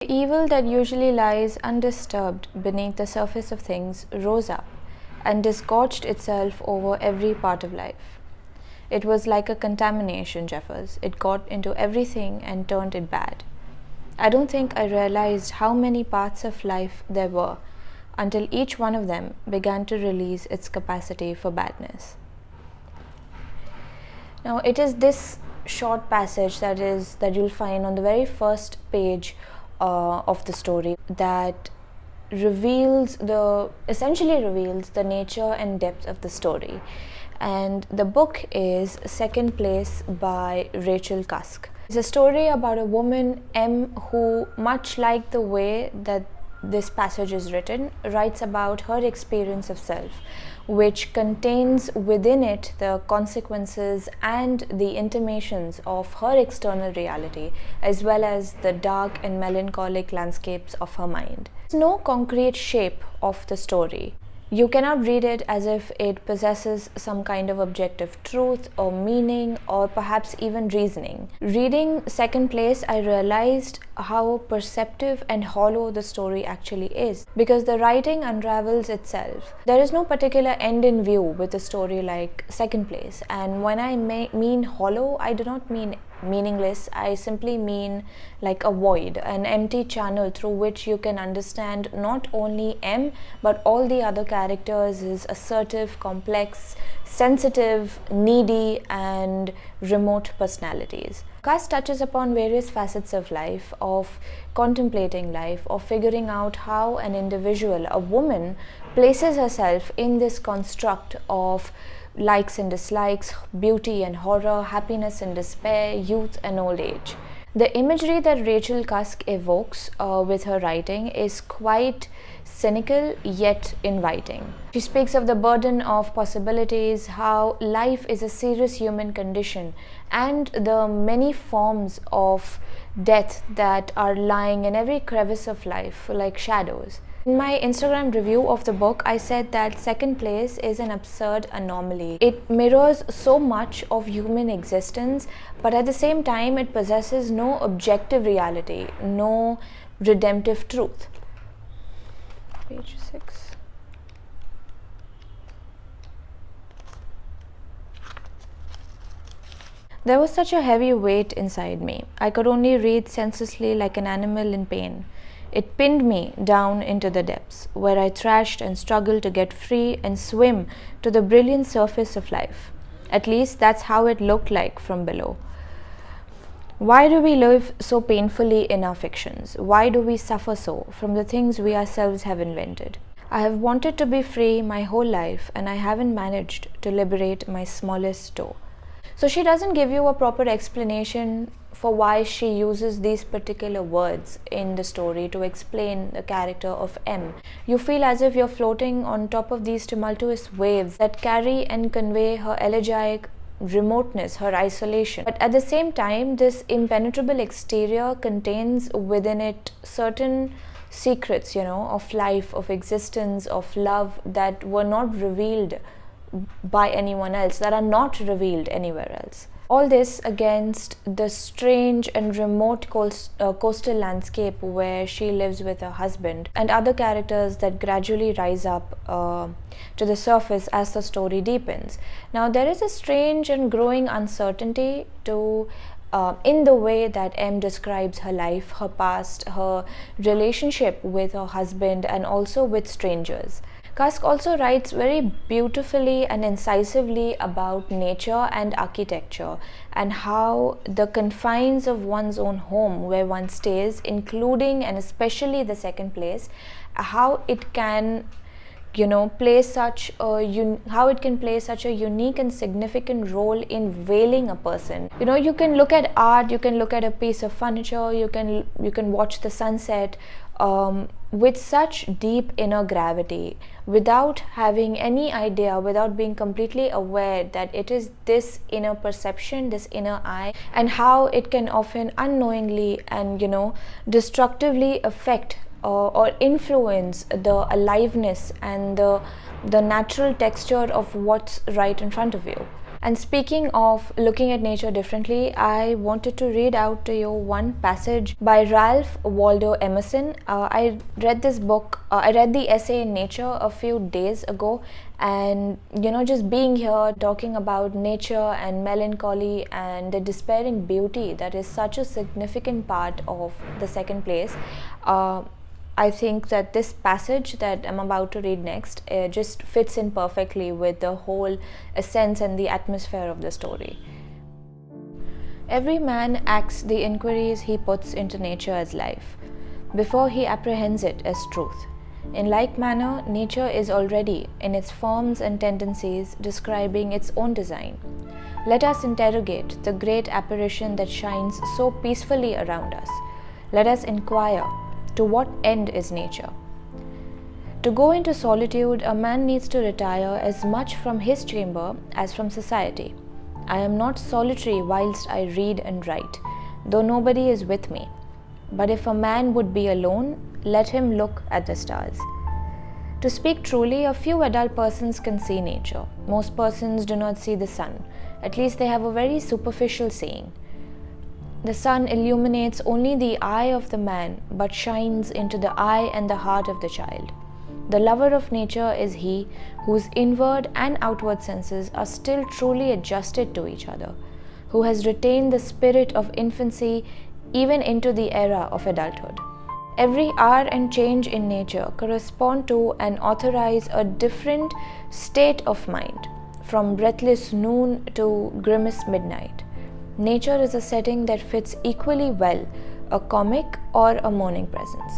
The evil that usually lies undisturbed beneath the surface of things rose up and disgorged itself over every part of life. It was like a contamination, Jeffers. It got into everything and turned it bad. I don't think I realized how many parts of life there were until each one of them began to release its capacity for badness. Now, it is this short passage that you'll find on the very first page of the story that essentially reveals the nature and depth of the story. And the book is Second Place by Rachel Cusk. It's a story about a woman, M, who, much like the way that this passage is written, writes about her experience of self, which contains within it the consequences and the intimations of her external reality, as well as the dark and melancholic landscapes of her mind. There's no concrete shape of the story. You cannot read it as if it possesses some kind of objective truth or meaning or perhaps even reasoning. Reading Second Place, I realized how perceptive and hollow the story actually is, because the writing unravels itself. There is no particular end in view with a story like Second Place, and when I mean hollow, I do not mean meaningless. I simply mean like a void, an empty channel through which you can understand not only M but all the other characters, his assertive, complex, sensitive, needy and remote personalities. Cusk touches upon various facets of life, of contemplating life, of figuring out how an individual, a woman, places herself in this construct of likes and dislikes, beauty and horror, happiness and despair, youth and old age. The imagery that Rachel Cusk evokes with her writing is quite cynical yet inviting. She speaks of the burden of possibilities, how life is a serious human condition, and the many forms of death that are lying in every crevice of life, like shadows. In my Instagram review of the book, I said that Second Place is an absurd anomaly. It mirrors so much of human existence, but at the same time, it possesses no objective reality, no redemptive truth. Page 6. There was such a heavy weight inside me. I could only read senselessly like an animal in pain. It pinned me down into the depths, where I thrashed and struggled to get free and swim to the brilliant surface of life. At least that's how it looked like from below. Why do we live so painfully in our fictions? Why do we suffer so from the things we ourselves have invented? I have wanted to be free my whole life, and I haven't managed to liberate my smallest toe. So she doesn't give you a proper explanation for why she uses these particular words in the story to explain the character of M. You feel as if you're floating on top of these tumultuous waves that carry and convey her elegiac remoteness, her isolation. But at the same time, this impenetrable exterior contains within it certain secrets, of life, of existence, of love that were not revealed by anyone else, that are not revealed anywhere else. All this against the strange and remote coastal landscape where she lives with her husband and other characters that gradually rise up to the surface as the story deepens. Now, there is a strange and growing uncertainty in the way that M describes her life, her past, her relationship with her husband, and also with strangers. Cusk also writes very beautifully and incisively about nature and architecture, and how the confines of one's own home where one stays, including and especially the second place, how it can play such a unique and significant role in veiling a person. You can look at art, you can look at a piece of furniture, you can watch the sunset with such deep inner gravity, without having any idea, without being completely aware that it is this inner perception, this inner eye, and how it can often unknowingly and destructively affect or influence the aliveness and the natural texture of what's right in front of you. And speaking of looking at nature differently, I wanted to read out to you one passage by Ralph Waldo Emerson. I read this book, I read the essay in Nature a few days ago, and just being here talking about nature and melancholy and the despairing beauty that is such a significant part of the second place. I think that this passage that I'm about to read next just fits in perfectly with the whole essence and the atmosphere of the story. Every man acts the inquiries he puts into nature as life, before he apprehends it as truth. In like manner, nature is already, in its forms and tendencies, describing its own design. Let us interrogate the great apparition that shines so peacefully around us. Let us inquire, to what end is nature? To go into solitude, a man needs to retire as much from his chamber as from society. I am not solitary whilst I read and write, though nobody is with me. But if a man would be alone, let him look at the stars. To speak truly, a few adult persons can see nature. Most persons do not see the sun. At least they have a very superficial seeing. The sun illuminates only the eye of the man, but shines into the eye and the heart of the child. The lover of nature is he whose inward and outward senses are still truly adjusted to each other, who has retained the spirit of infancy even into the era of adulthood. Every hour and change in nature correspond to and authorize a different state of mind, from breathless noon to grimmest midnight. Nature is a setting that fits equally well a comic or a morning presence.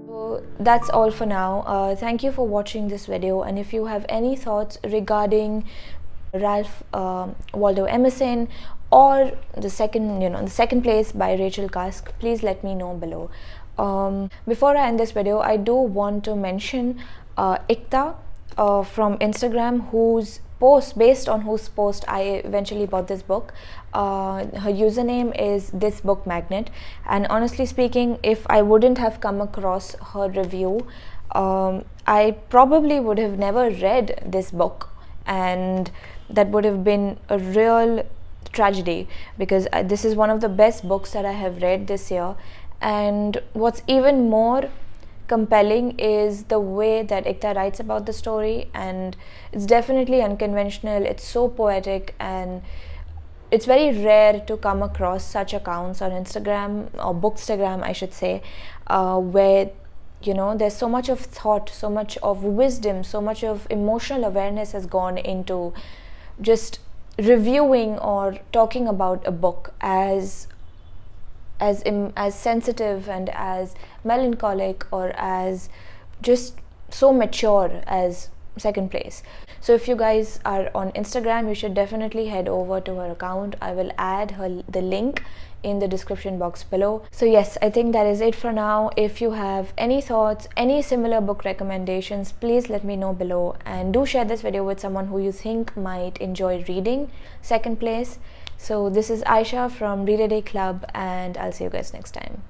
So that's all for now. Thank you for watching this video, and if you have any thoughts regarding Ralph Waldo Emerson or the second place by Rachel Cusk, please let me know below. Before I end this video, I do want to mention Ikta from Instagram, based on whose post I eventually bought this book. Her username is This Book Magnet, and honestly speaking, if I wouldn't have come across her review, I probably would have never read this book, and that would have been a real tragedy, because this is one of the best books that I have read this year. And what's even more compelling is the way that Ikta writes about the story, and it's definitely unconventional. It's so poetic, and it's very rare to come across such accounts on Instagram, or Bookstagram I should say, where there's so much of thought, so much of wisdom, so much of emotional awareness has gone into just reviewing or talking about a book as sensitive and as melancholic or as just so mature as Second Place. So if you guys are on Instagram, you should definitely head over to her account. I will add the link in the description box below. So yes, I think that is it for now. If you have any thoughts, any similar book recommendations, please let me know below, and do share this video with someone who you think might enjoy reading Second Place. So this is Aisha from Read a Day Club, and I'll see you guys next time.